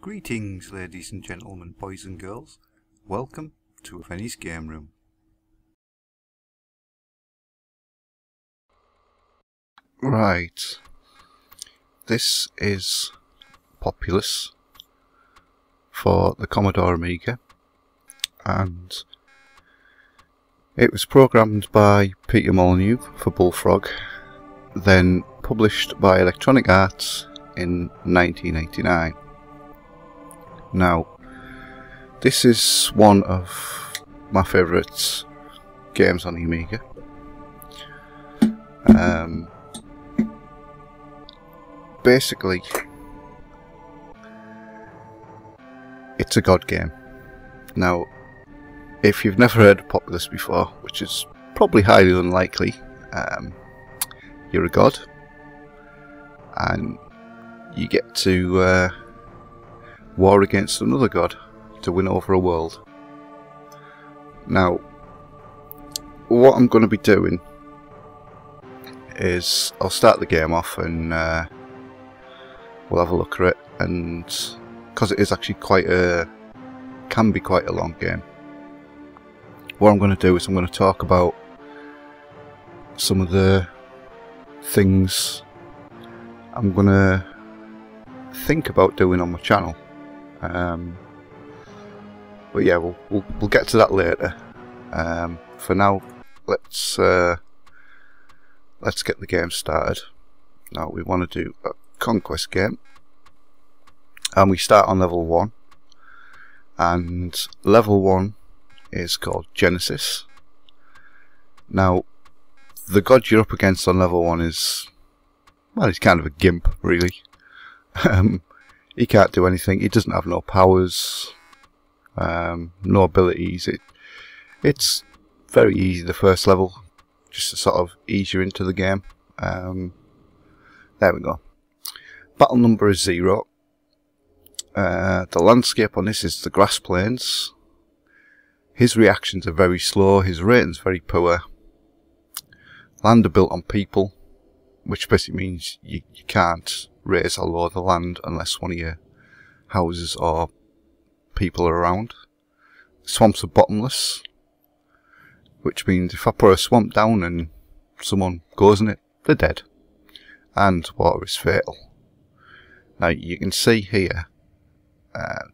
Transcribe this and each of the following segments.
Greetings, ladies and gentlemen, boys and girls. Welcome to Fenny's Game Room. Right, this is Populous for the Commodore Amiga, and it was programmed by Peter Molyneux for Bullfrog, then published by Electronic Arts in 1989. Now, this is one of my favourite games on the Amiga. Basically, it's a god game. Now, if you've never heard of Populous before, which is probably highly unlikely, you're a god, and you get to war against another god to win over a world. Now, what I'm going to be doing is I'll start the game off and we'll have a look at it, and because it is actually can be quite a long game, what I'm going to do is I'm going to talk about some of the things I'm going to think about doing on my channel. But yeah, we'll get to that later. For now, let's get the game started. Now we want to do a conquest game, and we start on level 1, and level 1 is called Genesis. Now, the god you're up against on level 1 is, well, he's kind of a gimp, really. He can't do anything. He doesn't have no powers, no abilities. It's very easy, the first level, just to sort of ease you into the game. There we go. Battle number is 0. The landscape on this is the grass plains. His reactions are very slow. His rating's very poor. Land are built on people, which basically means you can't raise or lower the land unless one of your houses or people are around. Swamps are bottomless, which means if I put a swamp down and someone goes in it, they're dead. And water is fatal. Now you can see here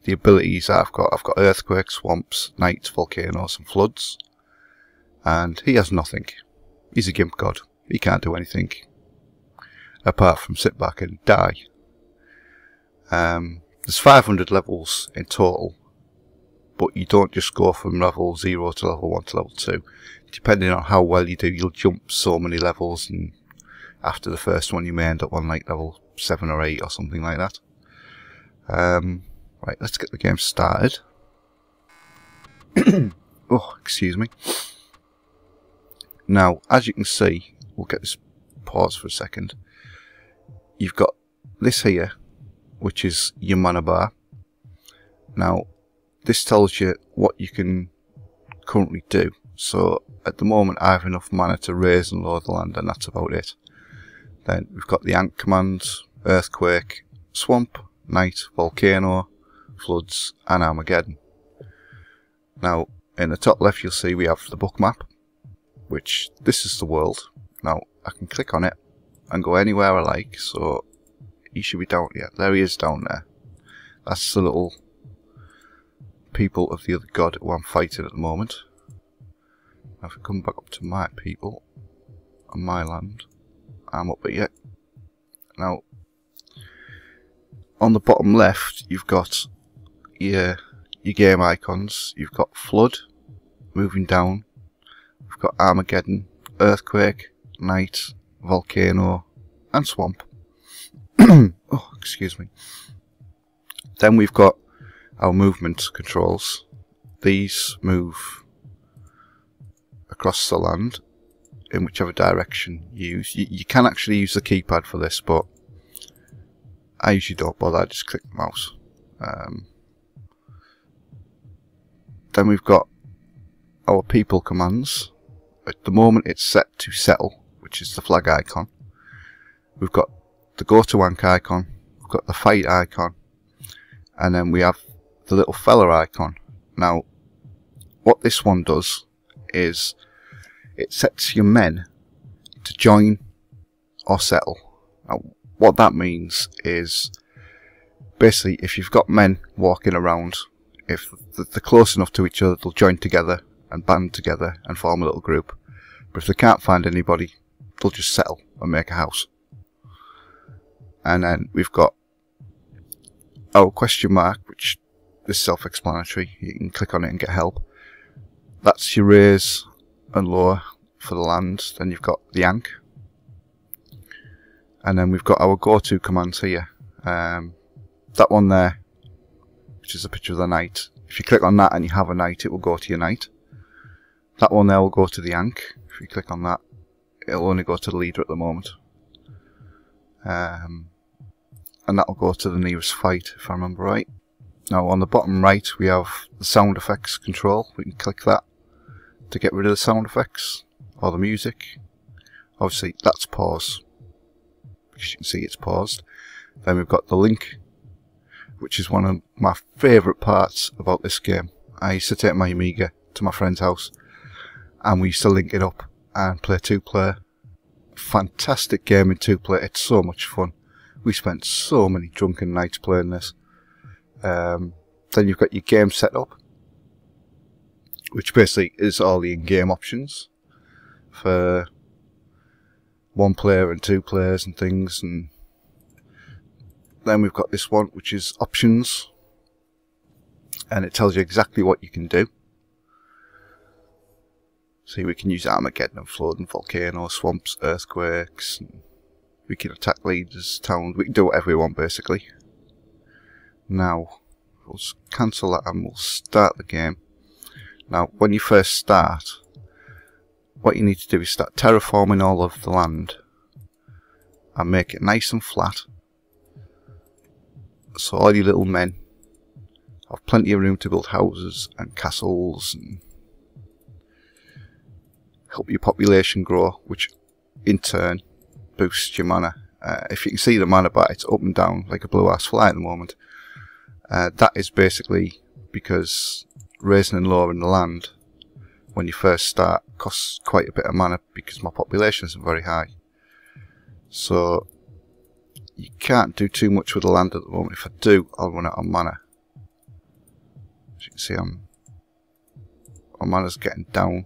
the abilities I've got. I've got earthquakes, swamps, nights, volcanoes and floods. And he has nothing. He's a gimp god. He can't do anything apart from sit back and die. There's 500 levels in total, but you don't just go from level 0 to level 1 to level 2. Depending on how well you do, you'll jump so many levels, and after the first one you may end up on like level 7 or 8 or something like that. Right, let's get the game started. Oh, excuse me. Now, as you can see, we'll get this pause for a second. You've got this here, which is your mana bar. Now, this tells you what you can currently do. So, at the moment I have enough mana to raise and lower the land, and that's about it. Then we've got the ant commands, earthquake, swamp, night, volcano, floods and Armageddon. Now, in the top left you'll see we have the book map, which this is the world. Now, I can click on it and go anywhere I like, so he should be down here. There he is down there. That's the little people of the other god who I'm fighting at the moment. Now if I come back up to my people and my land, I'm up here. Now, on the bottom left you've got your game icons. You've got flood, moving down. We've got Armageddon, earthquake, night, volcano and swamp. Oh, excuse me. Then we've got our movement controls. These move across the land in whichever direction you use. You can actually use the keypad for this, but I usually don't bother. I just click the mouse. Then we've got our people commands. At the moment it's set to settle, which is the flag icon. We've got the go to wank icon, we've got the fight icon, and then we have the little fella icon. Now what this one does is it sets your men to join or settle. Now what that means is basically if you've got men walking around, if they're close enough to each other, they'll join together and band together and form a little group. But if they can't find anybody, they'll just settle and make a house. And then we've got our question mark, which is self-explanatory. You can click on it and get help. That's your raise and lower for the land. Then you've got the yank. And then we've got our go-to commands here. That one there, which is a picture of the knight. If you click on that and you have a knight, it will go to your knight. That one there will go to the yank. If you click on that, it'll only go to the leader at the moment. And that'll go to the nearest fight, if I remember right. Now on the bottom right we have the sound effects control. We can click that to get rid of the sound effects or the music. Obviously that's pause, as you can see it's paused. Then we've got the link, which is one of my favourite parts about this game. I used to take my Amiga to my friend's house and we used to link it up and play 2-player. Fantastic game in 2-player, it's so much fun. We spent so many drunken nights playing this. Then you've got your game setup, which basically is all the in-game options for 1 player and 2 players and things. And then we've got this one, which is options, and it tells you exactly what you can do. See, we can use Armageddon and flood and volcanoes, swamps, earthquakes, and we can attack leaders, towns, we can do whatever we want basically. Now, we'll cancel that and we'll start the game. Now, when you first start, what you need to do is start terraforming all of the land and make it nice and flat. So all your little men have plenty of room to build houses and castles and help your population grow, which in turn boosts your mana. If you can see the mana bar, it's up and down like a blue ass fly at the moment. That is basically because raising and lowering the land when you first start costs quite a bit of mana because my population isn't very high. So you can't do too much with the land at the moment. If I do, I'll run out of mana. As you can see, my mana's getting down.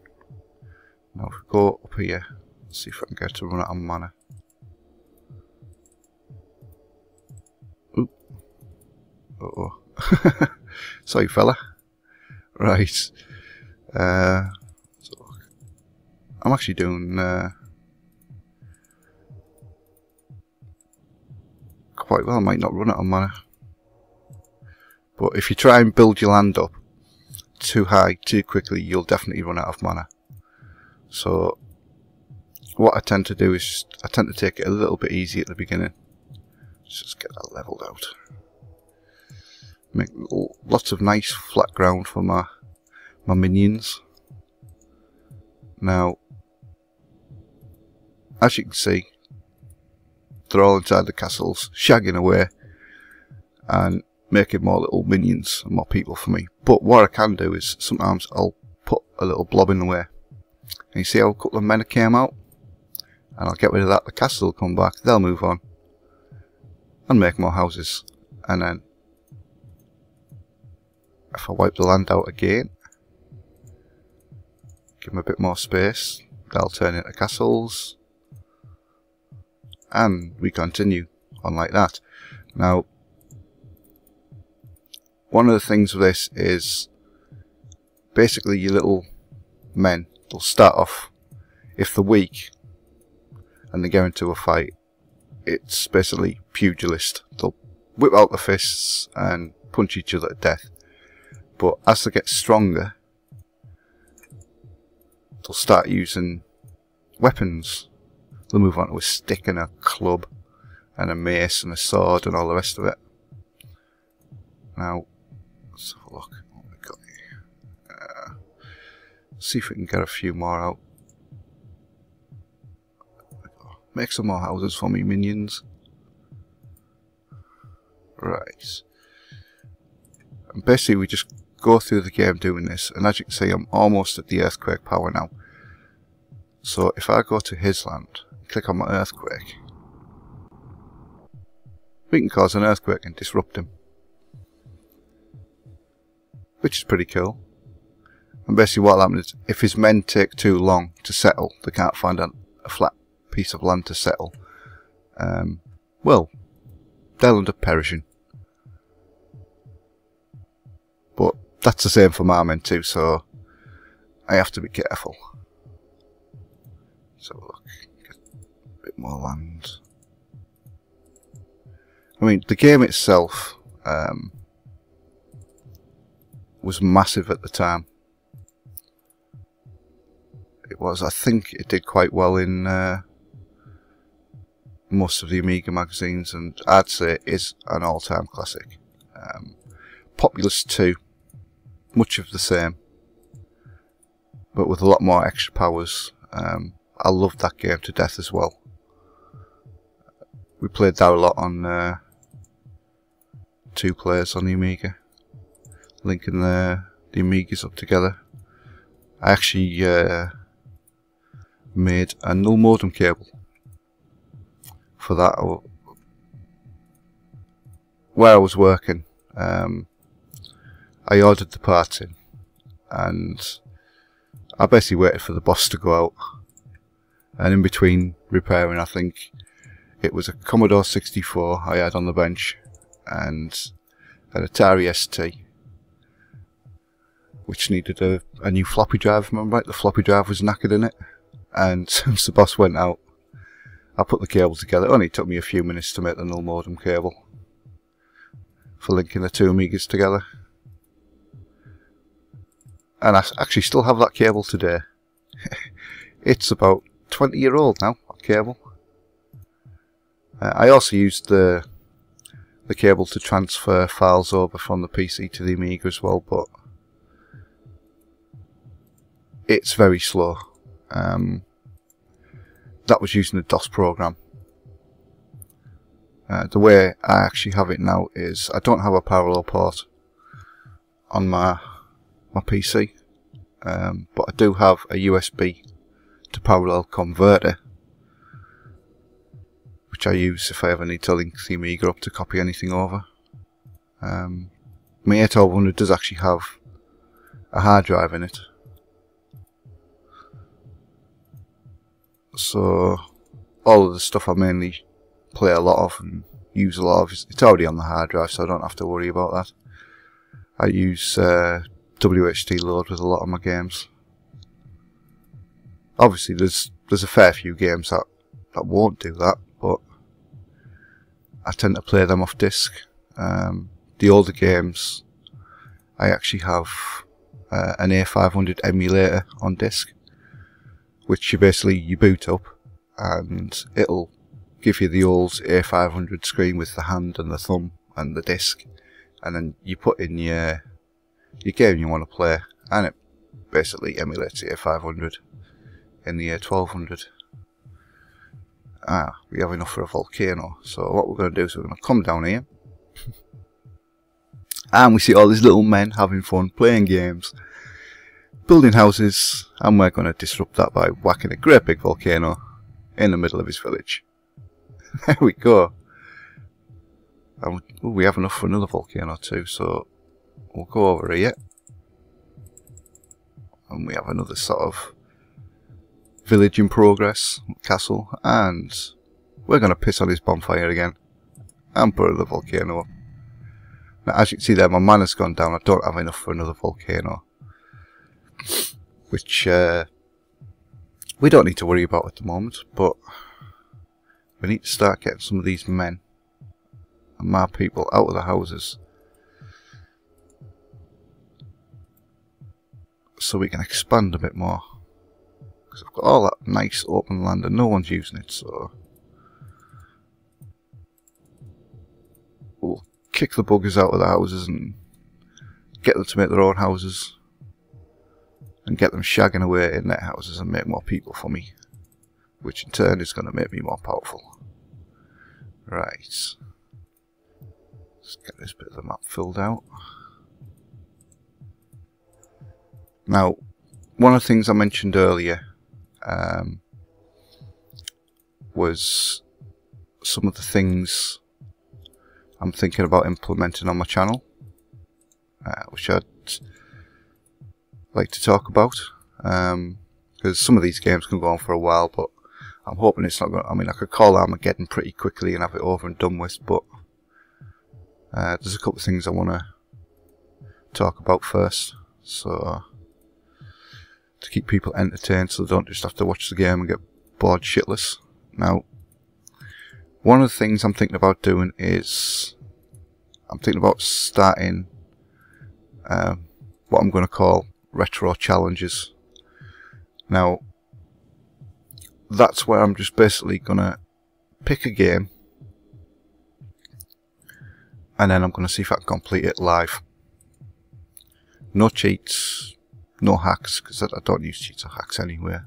Now if we go up here, let's see if I can get to run out of mana. Oop. Uh-oh. Sorry fella. Right. So I'm actually doing quite well. I might not run out of mana. But if you try and build your land up too high, too quickly, you'll definitely run out of mana. So what I tend to do is I tend to take it a little bit easy at the beginning. Just get that leveled out. Make lots of nice flat ground for my minions. Now, as you can see, they're all inside the castles, shagging away and making more little minions and more people for me. But what I can do is sometimes I'll put a little blob in the way. And you see how a couple of men came out? And I'll get rid of that, the castle will come back, they'll move on and make more houses. And then if I wipe the land out again, give them a bit more space, they'll turn into castles, and we continue on like that. Now, one of the things with this is basically your little men, they'll start off, if they're weak and they go into a fight, it's basically pugilist. They'll whip out the fists and punch each other to death. But as they get stronger, they'll start using weapons. They'll move on to a stick and a club and a mace and a sword and all the rest of it. Now, let's have a look what we've got here. See if we can get a few more out. Make some more houses for me, minions. Right. And basically we just go through the game doing this, and as you can see I'm almost at the earthquake power now. So if I go to his land, click on my earthquake, we can cause an earthquake and disrupt him, which is pretty cool. And basically what happens is, if his men take too long to settle, they can't find a flat piece of land to settle, well, they'll end up perishing. But that's the same for my men too, so I have to be careful. So look, get a bit more land. I mean, the game itself was massive at the time. It was, I think it did quite well in most of the Amiga magazines, and I'd say it is an all-time classic. Populous 2, much of the same, but with a lot more extra powers. I loved that game to death as well. We played that a lot on 2 players on the Amiga, linking the Amigas up together. I actually made a null modem cable for that. Where I was working, I ordered the parts in, and I basically waited for the boss to go out, and in between repairing, I think it was a Commodore 64 I had on the bench, and an Atari ST, which needed a new floppy drive. Remember, right? The floppy drive was knackered in it, and since the boss went out, I put the cable together. It only took me a few minutes to make the null modem cable for linking the 2 Amigas together. And I actually still have that cable today. It's about 20-year-old now, that cable. I also used the cable to transfer files over from the PC to the Amiga as well, but it's very slow. That was using a DOS program. The way I actually have it now is I don't have a parallel port on my PC, but I do have a USB to parallel converter, which I use if I ever need to link the Amiga up to copy anything over. My 1200 does actually have a hard drive in it, so all of the stuff I mainly play a lot of and use a lot of, it's already on the hard drive, so I don't have to worry about that. I use WHT load with a lot of my games. Obviously there's a fair few games that won't do that, but I tend to play them off disc. The older games, I actually have an A500 emulator on disc, which you boot up and it'll give you the old A500 screen with the hand and the thumb and the disc, and then you put in your game you want to play, and it basically emulates the A500 in the A1200. We have enough for a volcano, so what we're going to do is we're going to come down here and we see all these little men having fun, playing games, building houses, and we're going to disrupt that by whacking a great big volcano in the middle of his village. There we go. And we have enough for another volcano too, so we'll go over here and we have another sort of village in progress, castle, and we're going to piss on his bonfire again and put another volcano up. Now as you can see there, my mana's gone down. I don't have enough for another volcano, which we don't need to worry about at the moment, but we need to start getting some of these men and my people out of the houses so we can expand a bit more, because I've got all that nice open land and no one's using it, so we'll kick the buggers out of the houses and get them to make their own houses and get them shagging away in their houses and make more people for me, which in turn is going to make me more powerful. Right, let's get this bit of the map filled out. Now, one of the things I mentioned earlier was some of the things I'm thinking about implementing on my channel, which I'd like to talk about, because some of these games can go on for a while, but I'm hoping it's not going to, I mean, I could call Armageddon pretty quickly and have it over and done with, but there's a couple of things I want to talk about first, so to keep people entertained so they don't just have to watch the game and get bored shitless. Now, one of the things I'm thinking about doing is I'm thinking about starting what I'm going to call retro challenges. Now, that's where I'm just basically going to pick a game and then I'm going to see if I can complete it live. No cheats, no hacks, because I don't use cheats or hacks anyway.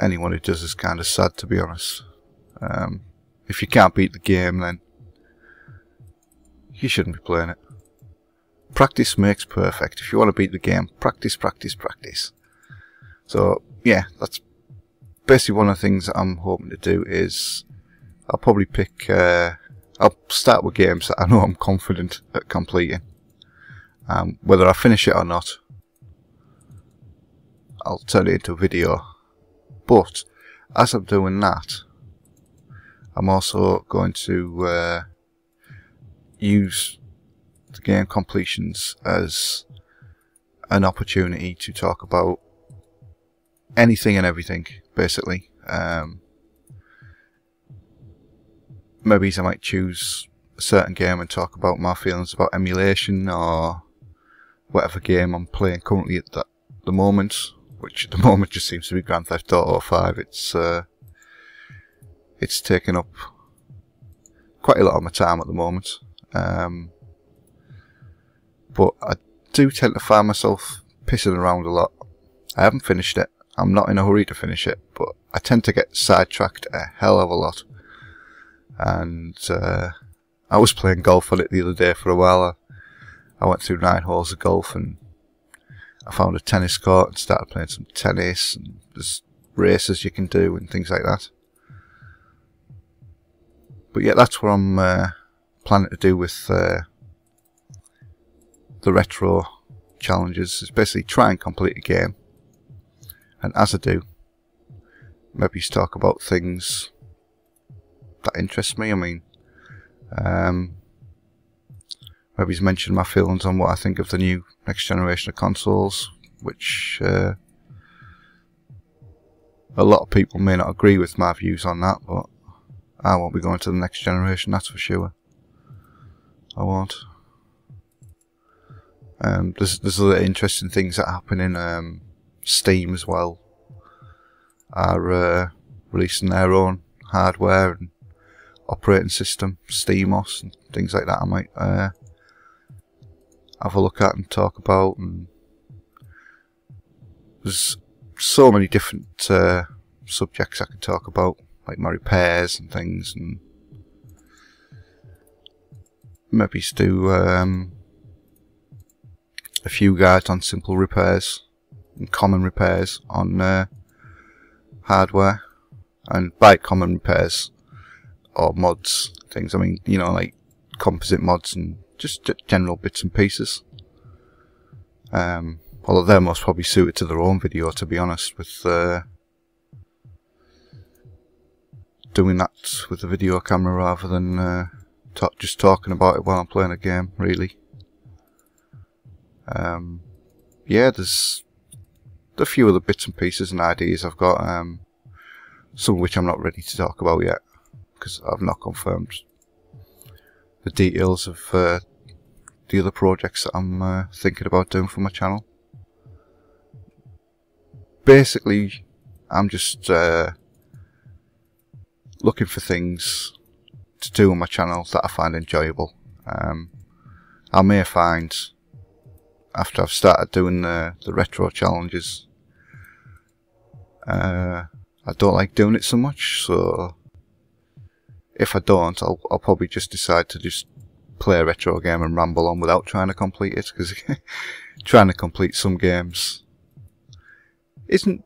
Anyone who does is kind of sad, to be honest. If you can't beat the game, then you shouldn't be playing it. Practice makes perfect. If you want to beat the game, practice, practice, practice. So, yeah, that's basically one of the things that I'm hoping to do is I'll probably pick, I'll start with games that I know I'm confident at completing. Whether I finish it or not, I'll turn it into a video. But as I'm doing that, I'm also going to use the game completions as an opportunity to talk about anything and everything, basically. Maybe I might choose a certain game and talk about my feelings about emulation or whatever game I'm playing currently at the moment, which at the moment just seems to be Grand Theft Auto 5. It's taken up quite a lot of my time at the moment. But I do tend to find myself pissing around a lot. I haven't finished it. I'm not in a hurry to finish it, but I tend to get sidetracked a hell of a lot. And I was playing golf on it the other day for a while. I went through 9 holes of golf and I found a tennis court and started playing some tennis, and there's races you can do and things like that. But yeah, that's what I'm planning to do with the retro challenges, is basically try and complete a game, and as I do, maybe talk about things that interest me. I mean, maybe mention my feelings on what I think of the new next generation of consoles, which a lot of people may not agree with my views on that, but I won't be going to the next generation, that's for sure. I won't. There's other interesting things that happen in Steam as well. Are releasing their own hardware and operating system, SteamOS and things like that. I might have a look at and talk about. And there's so many different subjects I can talk about, like my repairs and things, and maybe do a few guides on simple repairs and common repairs on hardware. And by common repairs or mods, things, I mean, you know, like composite mods and just general bits and pieces. Although they're most probably suited to their own video, to be honest, with doing that with a video camera rather than just talking about it while I'm playing a game, really. Yeah, there's a few other bits and pieces and ideas I've got, some of which I'm not ready to talk about yet, because I've not confirmed the details of the other projects that I'm thinking about doing for my channel. Basically, I'm just looking for things to do on my channel that I find enjoyable. I may find, after I've started doing the retro challenges, I don't like doing it so much, so if I don't, I'll probably just decide to just play a retro game and ramble on without trying to complete it, because trying to complete some games isn't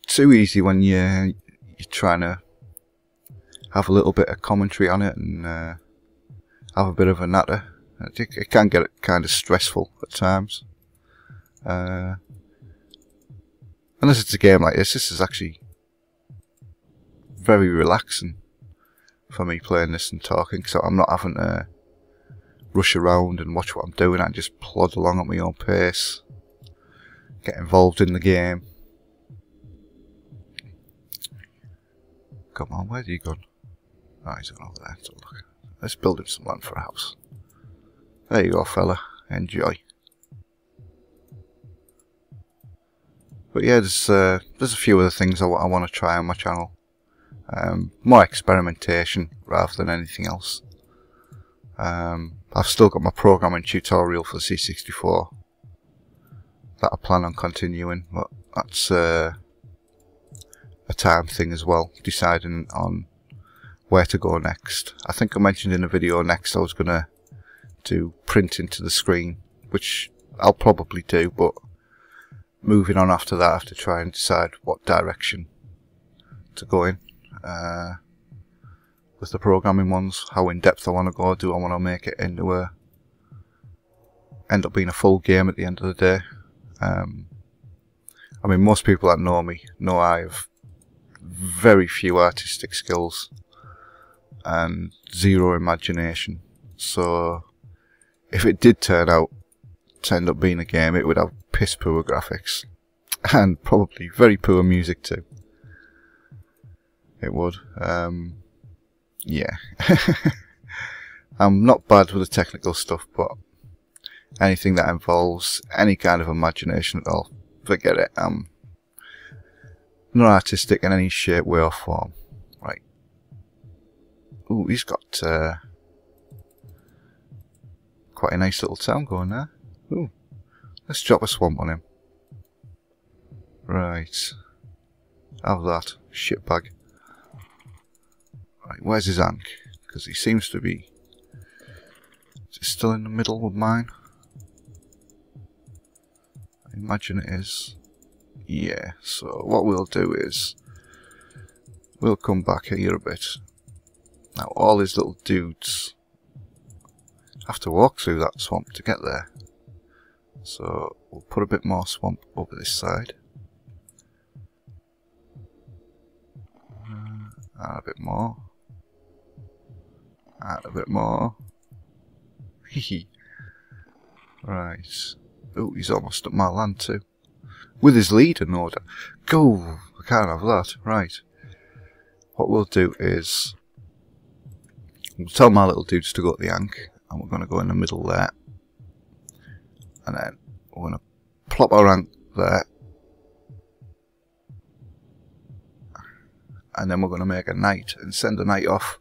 too easy when you're trying to have a little bit of commentary on it and have a bit of a natter. It can get kind of stressful at times. Unless it's a game like this is actually very relaxing for me playing this and talking, so I'm not having to rush around and watch what I'm doing. I just plod along at my own pace, get involved in the game. Come on, where's he gone? Oh, he's gone over there. So look, let's build him some land for a house. There you go, fella. Enjoy. But yeah, there's a few other things I want to try on my channel. More experimentation rather than anything else. I've still got my programming tutorial for the C64 that I plan on continuing, but that's a time thing as well, deciding on where to go next. I think I mentioned in the video next I was going to do print into the screen, which I'll probably do, but moving on after that I have to try and decide what direction to go in. With the programming ones, how in depth I want to go. Do I want to make it into end up being a full game at the end of the day? I mean, most people that know me know I have very few artistic skills and zero imagination. So if it did turn out to end up being a game, it would have piss poor graphics and probably very poor music too. It would. Yeah. I'm not bad with the technical stuff, but anything that involves any kind of imagination at all, forget it. I'm not artistic in any shape, way or form. Right. Ooh, he's got quite a nice little town going there. Ooh. Let's drop a swamp on him. Right. Have that. Shitbag. Right, where's his Ankh? Because he seems to be... Is it still in the middle of mine? I imagine it is. Yeah, so what we'll do is... We'll come back here a bit. Now all his little dudes have to walk through that swamp to get there. So we'll put a bit more swamp over this side. And a bit more. And a bit more. Hehe. Right. Oh, he's almost at my land too. With his lead in order. Go! I can't have that. Right. What we'll do is... We'll tell my little dudes to go to the Ankh. And we're going to go in the middle there. And then we're going to plop our Ankh there. And then we're going to make a knight and send a knight off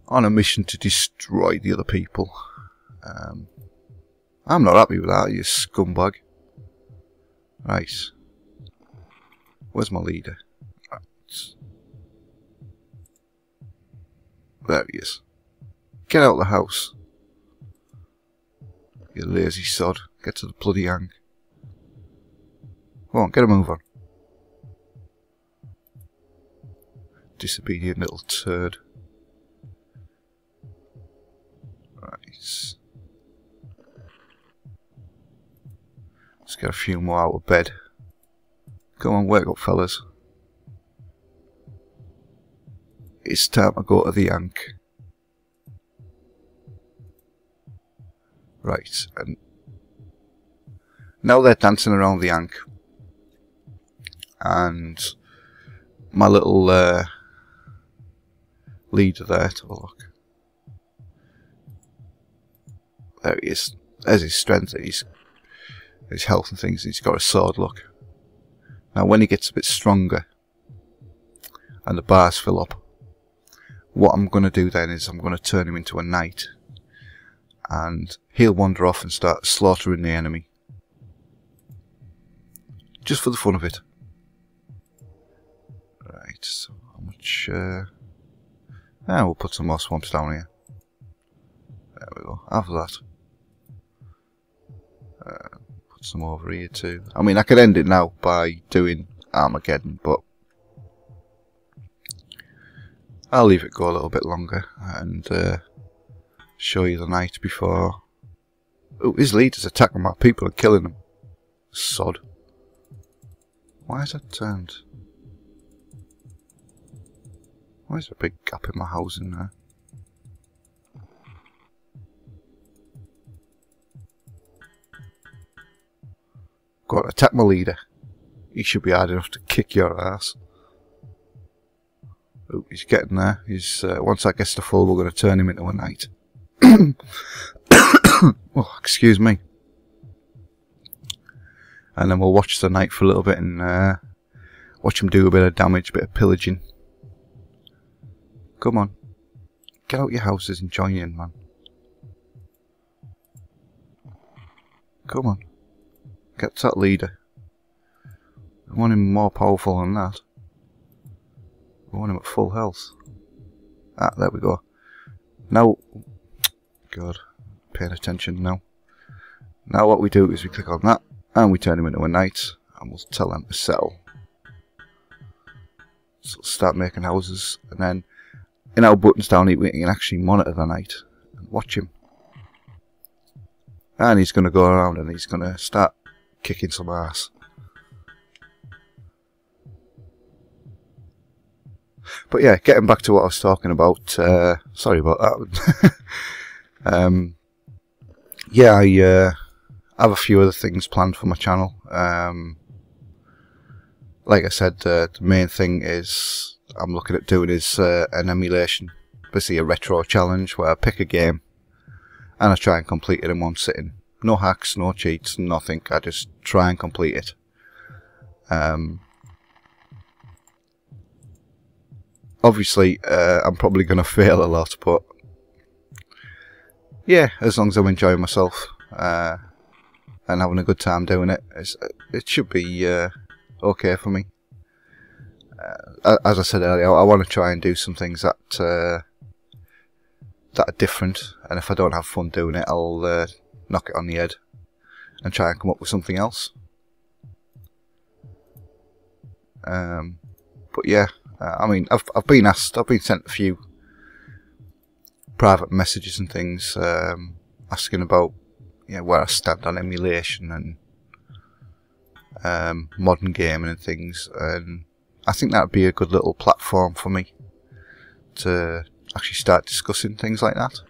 on a mission to destroy the other people. I'm not happy with that, you scumbag. Right. Where's my leader? Right. There he is. Get out of the house. You lazy sod. Get to the bloody Ankh. Come on, get a move on. Disobedient little turd. Right. Let's get a few more out of bed. Come on, wake up, fellas. It's time to go to the Ankh. Right, and now they're dancing around the Ankh. And my little leader there, to have a look. There he is. There's his strength, his health and things. He's got a sword, look. Now when he gets a bit stronger and the bars fill up, what I'm going to do then is I'm going to turn him into a knight. And he'll wander off and start slaughtering the enemy. Just for the fun of it. Right, so how much... we'll put some more swamps down here. There we go, have that. Put some over here too. I mean, I could end it now by doing Armageddon, but I'll leave it go a little bit longer and show you the night before. Oh, his leader's attacking my people and killing them. Sod. Why is that turned? Why is there a big gap in my housing there? Go on, attack my leader. He should be hard enough to kick your ass. Oh, he's getting there. He's once that gets to full, we're going to turn him into a knight. Oh, excuse me. And then we'll watch the knight for a little bit and watch him do a bit of damage, a bit of pillaging. Come on. Get out your houses and join in, man. Come on. Get that leader. We want him more powerful than that. We want him at full health. Ah, there we go. Now, God, paying attention now. Now what we do is we click on that and we turn him into a knight and we'll tell them to settle. So start making houses, and then in our buttons down here we can actually monitor the knight and watch him. And he's going to go around and he's going to start kicking some ass. But yeah, getting back to what I was talking about, sorry about that. Yeah, I have a few other things planned for my channel. Like I said, the main thing is I'm looking at doing is an emulation, basically a retro challenge where I pick a game and I try and complete it in one sitting. No hacks, no cheats, nothing. I just try and complete it. Obviously, I'm probably going to fail a lot, but yeah, as long as I'm enjoying myself and having a good time doing it, it should be okay for me. As I said earlier, I want to try and do some things that are different, and if I don't have fun doing it, I'll knock it on the head and try and come up with something else. But yeah, I mean, I've been asked, I've been sent a few private messages and things asking about, you know, where I stand on emulation and modern gaming and things, and I think that would be a good little platform for me to actually start discussing things like that.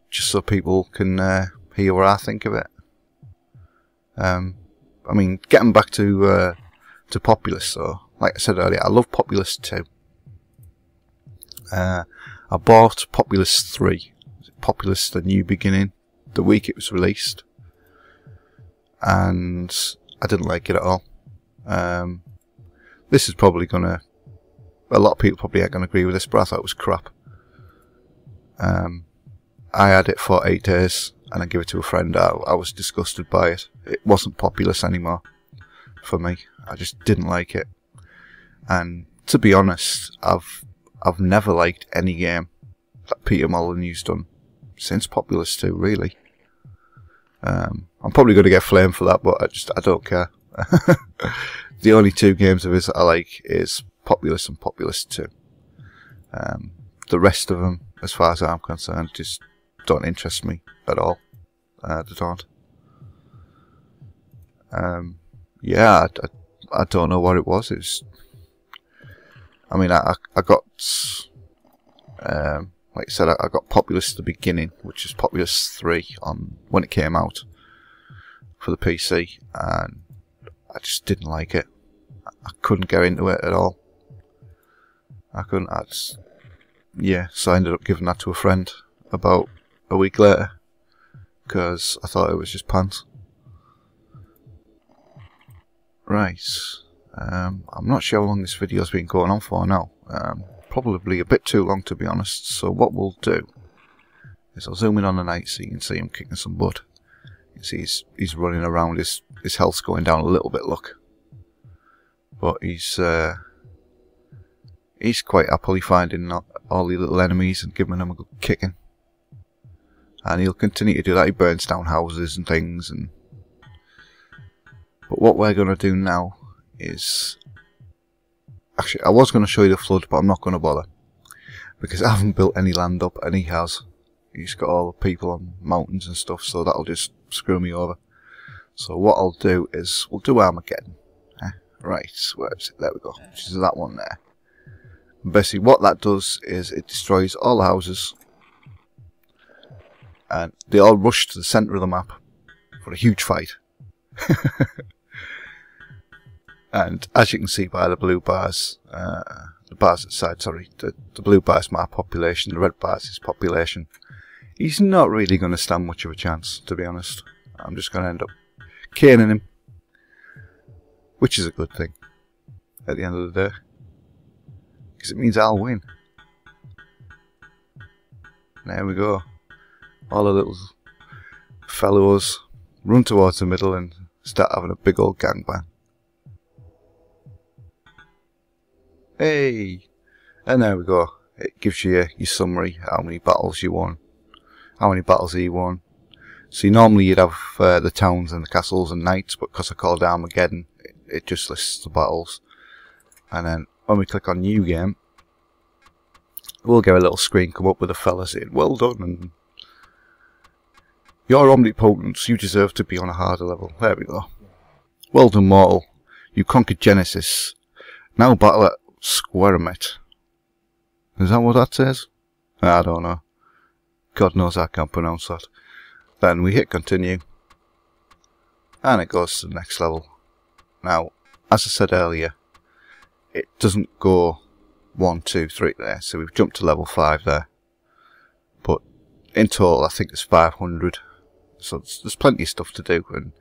Just so people can hear what I think of it. I mean, getting back to Populous, though, like I said earlier, I love Populous 2. I bought Populous 3, Populous The New Beginning, the week it was released, and I didn't like it at all. This is probably gonna, a lot of people probably aren't gonna agree with this, but I thought it was crap. I had it for 8 days and I gave it to a friend. I was disgusted by it. It wasn't Populous anymore for me. I just didn't like it. And to be honest, I've never liked any game that Peter Molyneux's done since Populous 2, really. I'm probably going to get flamed for that, but I don't care. The only 2 games of his that I like is Populous and Populous 2. The rest of them, as far as I'm concerned, just don't interest me at all. They don't. Yeah, I don't know what it was. It was, I mean, I got, like I said, I got Populous at the beginning, which is Populous 3 on when it came out for the PC, and I just didn't like it. I couldn't get into it at all. I couldn't. Yeah, so I ended up giving that to a friend about a week later because I thought it was just pants. Right. I'm not sure how long this video's been going on for now. Probably a bit too long, to be honest. So what we'll do is I'll zoom in on the knight so you can see him kicking some butt. You see he's running around. His health's going down a little bit. Look, but he's quite happily finding all the little enemies and giving them a good kicking. and he'll continue to do that. He burns down houses and things. But what we're going to do now is... Actually, I was going to show you the flood, but I'm not going to bother. Because I haven't built any land up, and he has. He's got all the people on mountains and stuff, so that'll just screw me over. So what I'll do is, we'll do Armageddon. Right, where is it? There we go. Which is that one there. And basically what that does is it destroys all the houses. And they all rush to the centre of the map for a huge fight. And as you can see by the blue bars, the bars at the side, sorry, the blue bars my population, the red bars is population. He's not really going to stand much of a chance, to be honest. I'm just going to end up caning him, which is a good thing at the end of the day, because it means I'll win. There we go. All the little fellows run towards the middle and start having a big old gangbang. Hey! And there we go. It gives you your summary, how many battles you won, how many battles he won. See, normally you'd have the towns and the castles and knights, but because I called Armageddon, it just lists the battles. And then when we click on New Game, we'll get a little screen come up with a fella saying, well done, and you're omnipotent, you deserve to be on a harder level. There we go. Well done, mortal. You conquered Genesis. Now battle at Squaremet. Is that what that says? I don't know. God knows I can't pronounce that. Then we hit continue. And it goes to the next level. Now, as I said earlier, it doesn't go 1, 2, 3 there. So we've jumped to level 5 there. But in total, I think there's 500. So there's plenty of stuff to do. And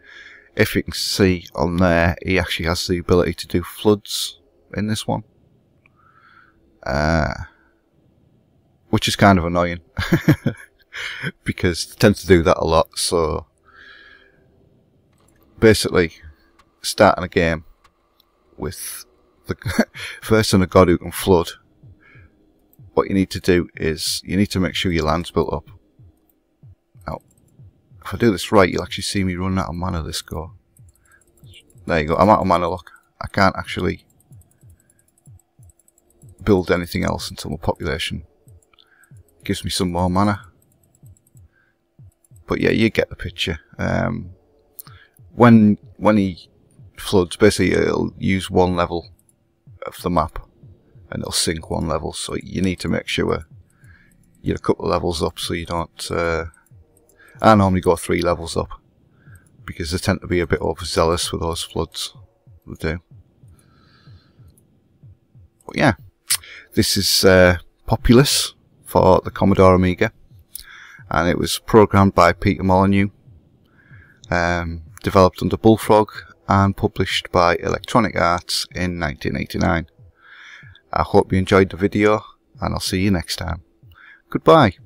if you can see on there, he actually has the ability to do floods in this one. Which is kind of annoying. Because they tend to do that a lot. So basically, starting a game with the first son of God who can flood, what you need to do is you need to make sure your land's built up. Now, if I do this right, you'll actually see me run out of mana this go. There you go, I'm out of mana, look. I can't actually build anything else until my population gives me some more mana. But yeah, you get the picture. When he floods, basically it'll use one level of the map and it'll sink one level, so you need to make sure you're a couple of levels up so you don't... I normally go 3 levels up because they tend to be a bit overzealous with those floods. They do. But yeah, this is Populous for the Commodore Amiga, and it was programmed by Peter Molyneux, developed under Bullfrog and published by Electronic Arts in 1989. I hope you enjoyed the video, and I'll see you next time. Goodbye.